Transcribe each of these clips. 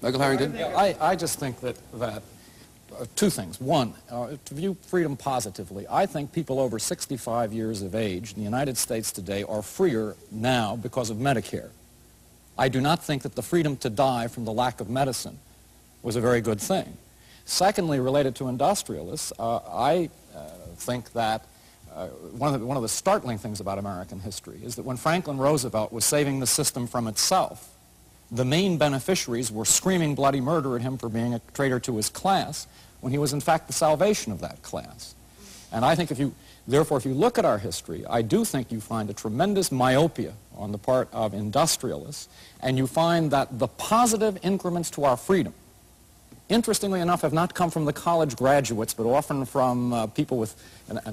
Michael Harrington? I just think that two things. One, to view freedom positively, I think people over 65 years of age in the United States today are freer now because of Medicare. I do not think that the freedom to die from the lack of medicine was a very good thing. Secondly, related to industrialists, I think that one of the startling things about American history is that when Franklin Roosevelt was saving the system from itself, the main beneficiaries were screaming bloody murder at him for being a traitor to his class, when he was in fact the salvation of that class. And I think therefore if you look at our history, I do think you find a tremendous myopia on the part of industrialists, and you find that the positive increments to our freedom, interestingly enough, have not come from the college graduates, but often from people with,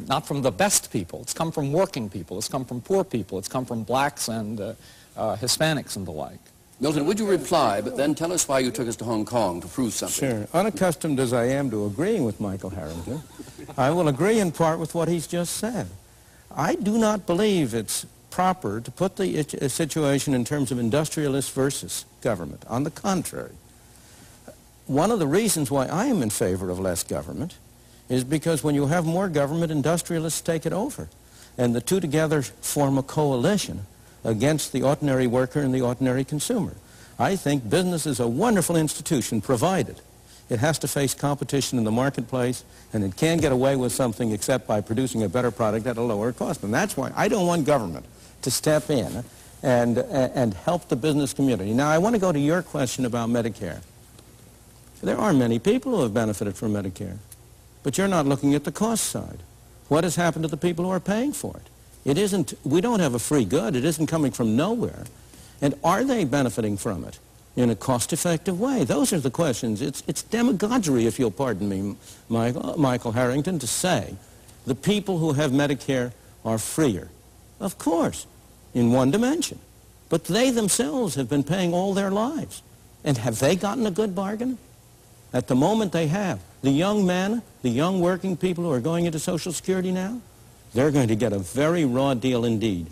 not from the best people. It's come from working people, it's come from poor people, it's come from blacks and Hispanics and the like. Milton, would you reply, but then tell us why you took us to Hong Kong to prove something? Sure. Unaccustomed as I am to agreeing with Michael Harrington, I will agree in part with what he's just said. I do not believe it's proper to put the situation in terms of industrialists versus government. On the contrary, one of the reasons why I am in favor of less government is because when you have more government, industrialists take it over. And the two together form a coalition against the ordinary worker and the ordinary consumer. I think business is a wonderful institution, provided it has to face competition in the marketplace, and it can't get away with something except by producing a better product at a lower cost. And that's why I don't want government to step in and help the business community. Now, I want to go to your question about Medicare. There are many people who have benefited from Medicare, but you're not looking at the cost side. What has happened to the people who are paying for it? It isn't, we don't have a free good. It isn't coming from nowhere. And are they benefiting from it in a cost-effective way? Those are the questions. It's demagoguery, if you'll pardon me, Michael Harrington, to say the people who have Medicare are freer. Of course, in one dimension. But they themselves have been paying all their lives. And have they gotten a good bargain? At the moment they have. The young men, the young working people who are going into Social Security now, they're going to get a very raw deal indeed.